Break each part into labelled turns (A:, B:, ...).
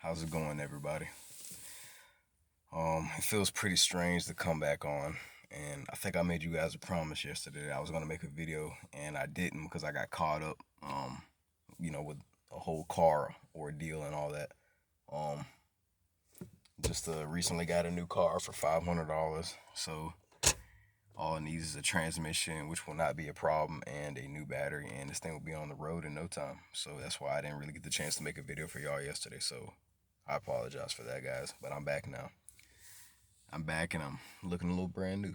A: How's it going, everybody? It feels pretty strange to come back on, and I think I made you guys a promise yesterday that I was gonna make a video, and I didn't because I got caught up, with a whole car ordeal and all that. Um, just recently got a new car for $500, so all it needs is a transmission, which will not be a problem, and a new battery, and this thing will be on the road in no time. So that's why I didn't really get the chance to make a video for y'all yesterday. So I apologize for that, guys, but I'm back now. I'm back and I'm looking a little brand new,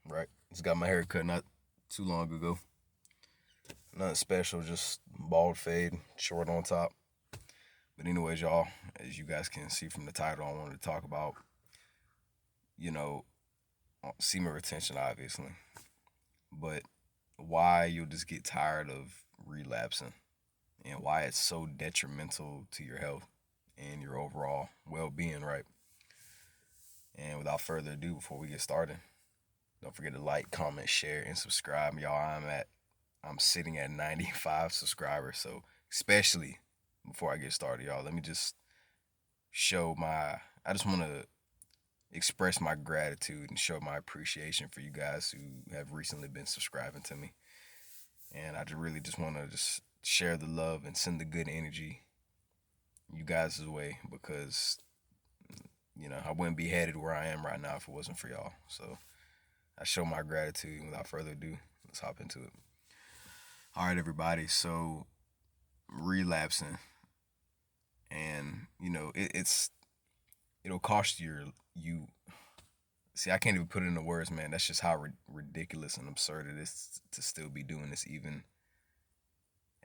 A: right? Just got my hair cut not too long ago. Nothing special, just bald fade, short on top. But anyways, y'all, as you guys can see from the title, I wanted to talk about, you know, semen retention, obviously, but why you'll just get tired of relapsing and why it's so detrimental to your health and your overall well-being, right? And without further ado, before we get started, don't forget to like, comment, share, and subscribe. Y'all, I'm sitting at 95 subscribers. So especially before I get started, y'all, let me just I just want to express my gratitude and show my appreciation for you guys who have recently been subscribing to me. And I just really just want to just share the love and send the good energy you guys' way because I wouldn't be headed where I am right now if it wasn't for y'all. So I show my gratitude. And without further ado, let's hop into it. All right, everybody. So relapsing, and it'll cost you. See, I can't even put it into words, man. That's just how ridiculous and absurd it is to still be doing this, even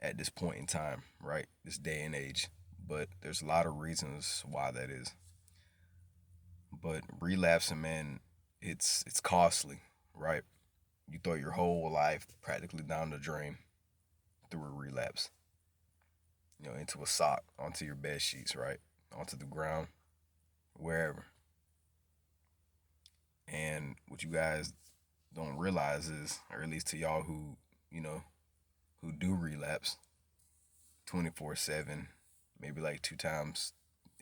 A: at this point in time, right? This day and age. But there's a lot of reasons why that is. But relapsing, man, it's costly, right? You throw your whole life practically down the drain through a relapse. Into a sock, onto your bed sheets, right? Onto the ground, wherever. And what you guys don't realize is, or at least to y'all who do relapse 24/7, maybe like two times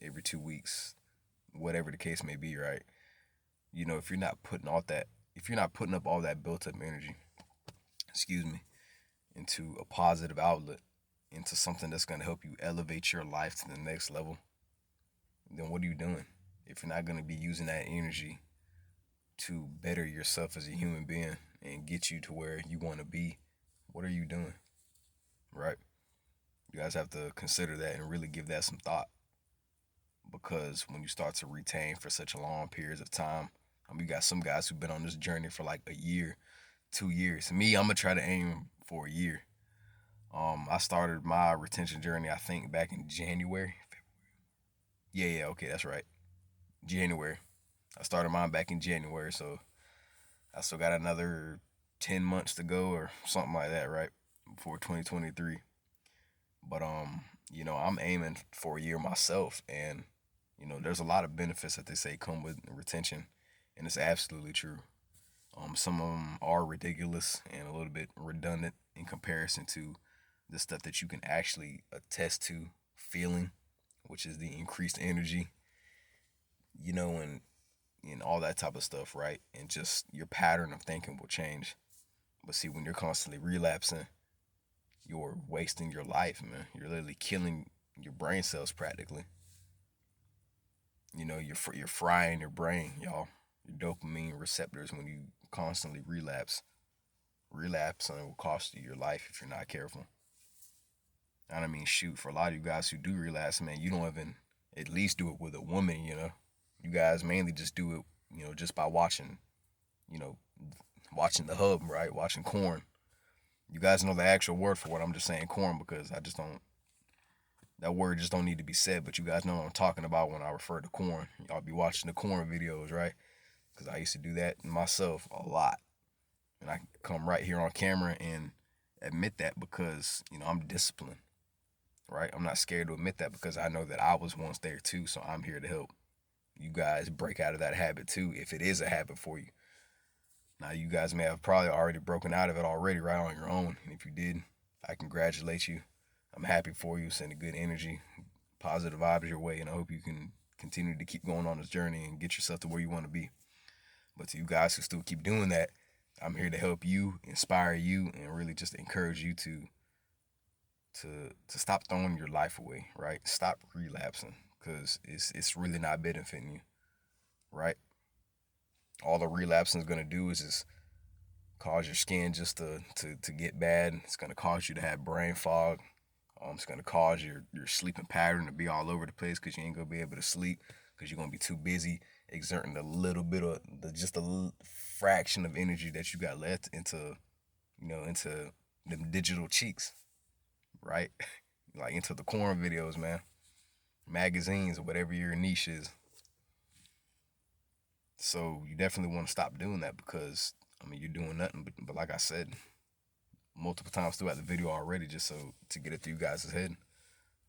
A: every 2 weeks, whatever the case may be, right? If you're not if you're not putting up all that built up energy, excuse me, into a positive outlet, into something that's going to help you elevate your life to the next level, then what are you doing? If you're not going to be using that energy to better yourself as a human being and get you to where you want to be, what are you doing? Right? You guys have to consider that and really give that some thought. Because when you start to retain for such a long periods of time, you got some guys who've been on this journey for like a year, 2 years. Me, I'm gonna try to aim for a year. I started my retention journey, I think, back in January. Yeah, okay, that's right. January. I started mine back in January, so I still got another 10 months to go or something like that, right? Before 2023. But I'm aiming for a year myself, and there's a lot of benefits that they say come with retention, and it's absolutely true. Some of them are ridiculous and a little bit redundant in comparison to the stuff that you can actually attest to feeling, which is the increased energy, and all that type of stuff, right? And just your pattern of thinking will change. But see, when you're constantly relapsing, you're wasting your life, man. You're literally killing your brain cells practically. You're frying your brain, y'all. Your dopamine receptors when you constantly relapse. Relapse and it will cost you your life if you're not careful. And I mean, shoot, for a lot of you guys who do relapse, man, you don't even at least do it with a woman. You guys mainly just do it, just by watching, you know, watching the hub, right? Watching corn. You guys know the actual word for what I'm just saying corn because I just don't, that word just don't need to be said, but you guys know what I'm talking about when I refer to corn. Y'all be watching the corn videos, right? Because I used to do that myself a lot. And I come right here on camera and admit that because, I'm disciplined, right? I'm not scared to admit that because I know that I was once there too, so I'm here to help you guys break out of that habit too, if it is a habit for you. Now, you guys may have probably already broken out of it already right on your own. And if you did, I congratulate you. I'm happy for you. Sending good energy. positive vibes your way, and I hope you can continue to keep going on this journey and get yourself to where you want to be. But to you guys who still keep doing that, I'm here to help you, inspire you, and really just encourage you to stop throwing your life away, right? Stop relapsing, because it's really not benefiting you, right? All the relapsing is gonna do is just cause your skin just to get bad. It's gonna cause you to have brain fog. It's gonna cause your sleeping pattern to be all over the place because you ain't gonna be able to sleep because you're gonna be too busy exerting a little bit of just a fraction of energy that you got left into into them digital cheeks, right? Like into the corn videos, man, magazines or whatever your niche is. So you definitely want to stop doing that because I mean you're doing nothing. But like I said multiple times throughout the video already, just so to get it through you guys' head,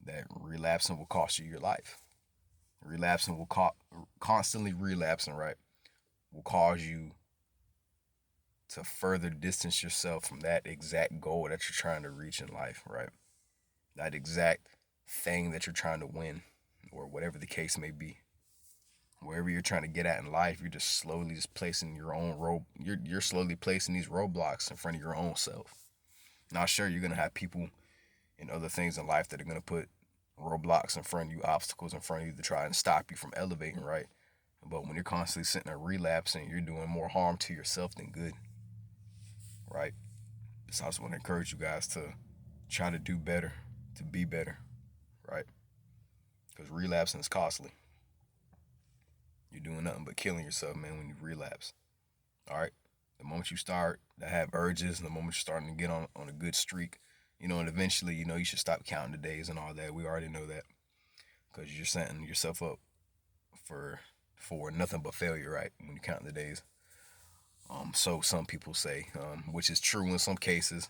A: that relapsing will cost you your life. Relapsing will constantly relapsing, right? Will cause you to further distance yourself from that exact goal that you're trying to reach in life, right? That exact thing that you're trying to win, or whatever the case may be. Wherever you're trying to get at in life, you're just slowly just placing your own you're slowly placing these roadblocks in front of your own self. Now, sure, you're gonna have people and other things in life that are gonna put roadblocks in front of you, obstacles in front of you to try and stop you from elevating, right? But when you're constantly sitting there relapsing, you're doing more harm to yourself than good, right? So I just want to encourage you guys to try to do better, to be better, right? Because relapsing is costly. You're doing nothing but killing yourself, man, when you relapse. All right? The moment you start to have urges, and the moment you're starting to get on a good streak, and eventually, you should stop counting the days and all that. We already know that. Because you're setting yourself up for nothing but failure, right? When you count the days. So some people say, which is true in some cases.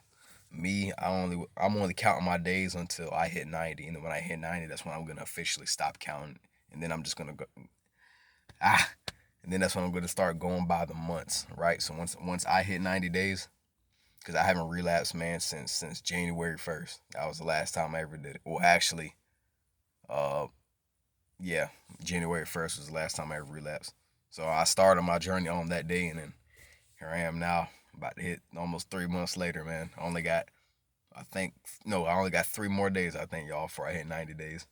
A: Me, I'm only counting my days until I hit 90, and then when I hit 90, that's when I'm gonna officially stop counting, and then I'm just gonna go ah, and then that's when I'm gonna start going by the months, right? So once I hit 90 days, because I haven't relapsed, man, since January 1st. That was the last time I ever did it. Well, actually, uh, yeah, January 1st was the last time I ever relapsed. So I started my journey on that day, and then here I am now, about to hit almost 3 months later, man. I only got 3 more days, I think, y'all, before I hit 90 days,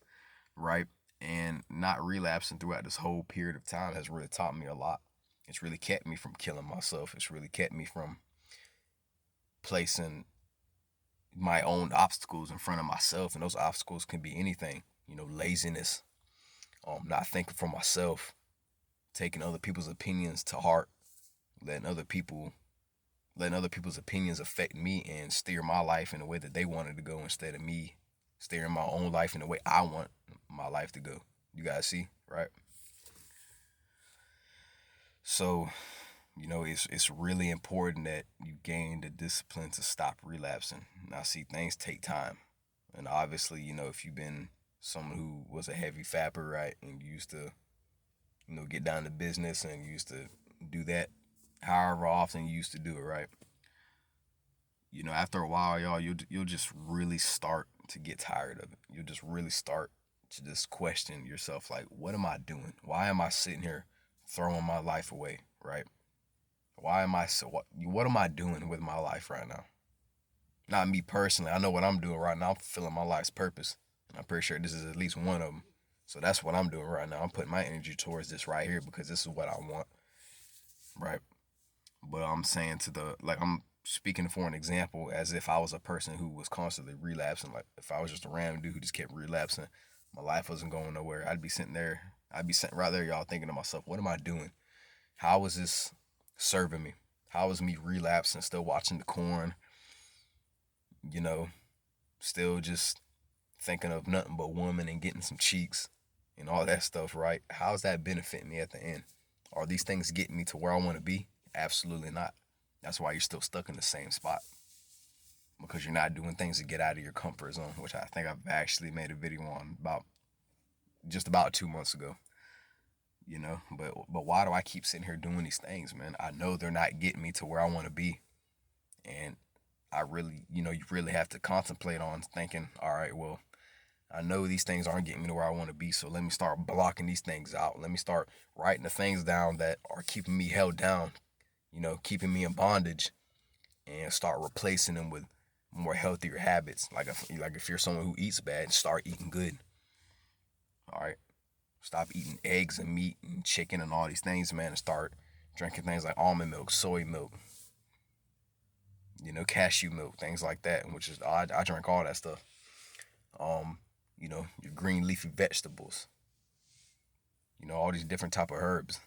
A: right? And not relapsing throughout this whole period of time has really taught me a lot. It's really kept me from killing myself. It's really kept me from placing my own obstacles in front of myself, and those obstacles can be anything. Laziness, not thinking for myself, taking other people's opinions to heart, letting other people letting other people's opinions affect me and steer my life in the way that they wanted to go instead of me steering my own life in the way I want my life to go. You guys see, right? So, it's really important that you gain the discipline to stop relapsing. Now, see, things take time, and obviously, if you've been someone who was a heavy fapper, right, and you used to, get down to business and you used to do that, however often you used to do it, right? After a while, y'all, you'll just really start to get tired of it. You'll just really start to just question yourself, like, what am I doing? Why am I sitting here throwing my life away, right? Why am I so what am I doing with my life right now? Not me personally. I know what I'm doing right now. I'm fulfilling my life's purpose. And I'm pretty sure this is at least one of them. So that's what I'm doing right now. I'm putting my energy towards this right here because this is what I want, right? But I'm saying I'm speaking for an example as if I was a person who was constantly relapsing. Like if I was just a random dude who just kept relapsing, my life wasn't going nowhere. I'd be sitting right there, y'all, thinking to myself, what am I doing? How is this serving me? How is me relapsing, still watching the corn, you know, still just thinking of nothing but women and getting some cheeks and all that stuff, right? How's that benefiting me at the end? Are these things getting me to where I want to be? Absolutely not. That's why you're still stuck in the same spot because you're not doing things to get out of your comfort zone, which I think I've actually made a video on about 2 months ago. But why do I keep sitting here doing these things, man? I know they're not getting me to where I want to be, and I really, you really have to contemplate on thinking, all right, well, I know these things aren't getting me to where I want to be, so let me start blocking these things out. Let me start writing the things down that are keeping me held down, keeping me in bondage, and start replacing them with more healthier habits. Like if you're someone who eats bad, start eating good. All right, stop eating eggs and meat and chicken and all these things, man, and start drinking things like almond milk, soy milk, cashew milk, things like that. Which is I drink all that stuff. Um, your green leafy vegetables. All these different type of herbs,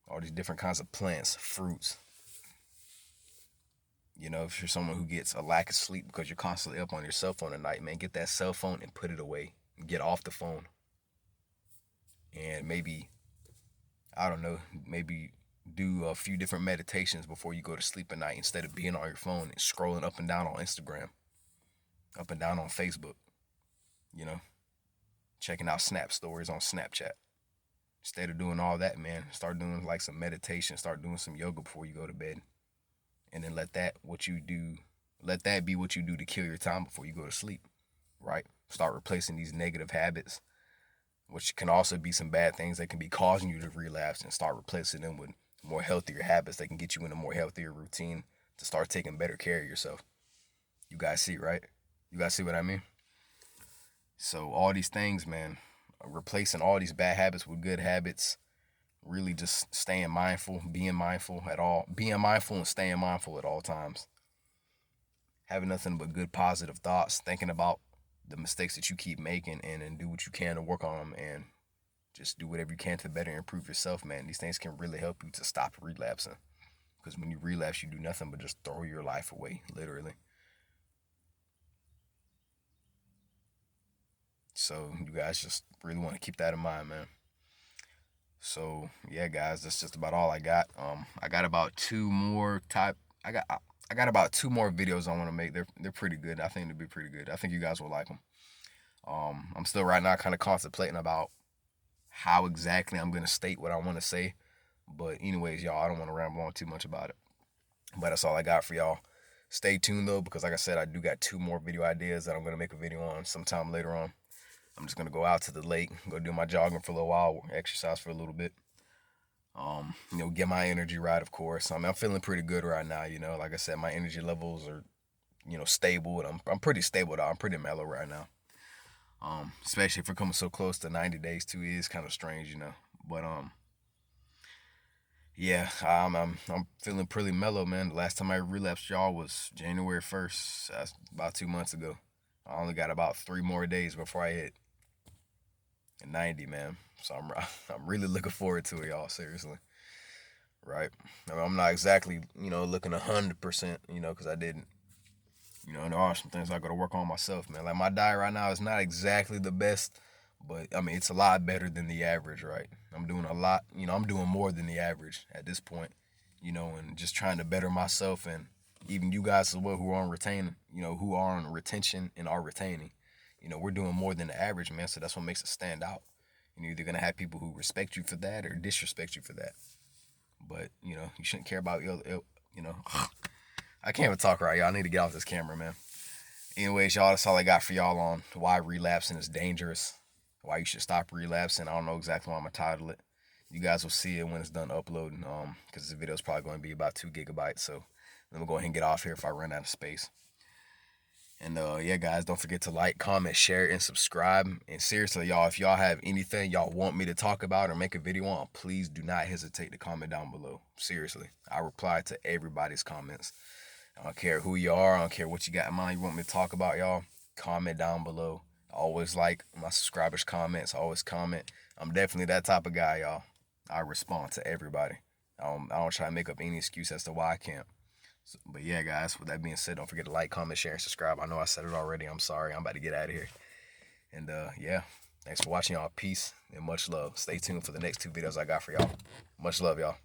A: all these different kinds of plants, fruits. If you're someone who gets a lack of sleep because you're constantly up on your cell phone at night, man, get that cell phone and put it away. Get off the phone. And maybe, I don't know, maybe do a few different meditations before you go to sleep at night instead of being on your phone and scrolling up and down on Instagram, up and down on Facebook, checking out Snap stories on Snapchat. Instead of doing all that, man, start doing like some meditation, start doing some yoga before you go to bed. And then let that be what you do to kill your time before you go to sleep, right? Start replacing these negative habits, which can also be some bad things that can be causing you to relapse, and start replacing them with more healthier habits that can get you in a more healthier routine to start taking better care of yourself. You guys see, right? You guys see what I mean? So all these things, man, replacing all these bad habits with good habits, really just being mindful and staying mindful at all times. Having nothing but good positive thoughts, thinking about the mistakes that you keep making, and do what you can to work on them, and just do whatever you can to better improve yourself, man. These things can really help you to stop relapsing. Because when you relapse, you do nothing but just throw your life away, literally. So you guys just really want to keep that in mind, man. So yeah, guys, that's just about all I got. I got about two more I got about two more videos I want to make. They're pretty good. I think they'll be pretty good. I think you guys will like them. I'm still right now kind of contemplating about how exactly I'm gonna state what I want to say. But anyways, y'all, I don't want to ramble on too much about it. But that's all I got for y'all. Stay tuned though, because like I said, I do got two more video ideas that I'm gonna make a video on sometime later on. I'm just gonna go out to the lake, go do my jogging for a little while, exercise for a little bit. Get my energy right, of course. I'm feeling pretty good right now. Like I said, my energy levels are, stable. And I'm pretty stable though. I'm pretty mellow right now. Especially if we're coming so close to 90 days too, it is kind of strange, But yeah, I'm feeling pretty mellow, man. The last time I relapsed, y'all, was January 1st. That's about 2 months ago. I only got about 3 more days before I hit 90, man. So I'm really looking forward to it, y'all. Seriously, right? I'm not exactly looking 100%, because I didn't. There are some things I got to work on myself, man. Like my diet right now is not exactly the best, but I mean it's a lot better than the average, right? I'm doing a lot. I'm doing more than the average at this point, and just trying to better myself, and even you guys as well who are on retaining, who are on retention and are retaining. We're doing more than the average, man. So that's what makes us stand out. You're either gonna have people who respect you for that or disrespect you for that. But you shouldn't care about I can't even talk right, y'all. I need to get off this camera, man. Anyways, y'all, that's all I got for y'all on why relapsing is dangerous, why you should stop relapsing. I don't know exactly what I'm gonna title it. You guys will see it when it's done uploading, because the video is probably going to be about 2 gigabytes. So let me go ahead and get off here if I run out of space. And yeah, guys, don't forget to like, comment, share, and subscribe. And seriously, y'all, if y'all have anything y'all want me to talk about or make a video on, please do not hesitate to comment down below. Seriously, I reply to everybody's comments. I don't care who you are. I don't care what you got in mind you want me to talk about, y'all. Comment down below. I always like my subscribers' comments. I always comment. I'm definitely that type of guy, y'all. I respond to everybody. I don't try to make up any excuse as to why I can't. So, but yeah, guys, with that being said, don't forget to like, comment, share, and subscribe. I know I said it already. I'm sorry. I'm about to get out of here. And yeah, thanks for watching, y'all. Peace and much love. Stay tuned for the next 2 videos I got for y'all. Much love, y'all.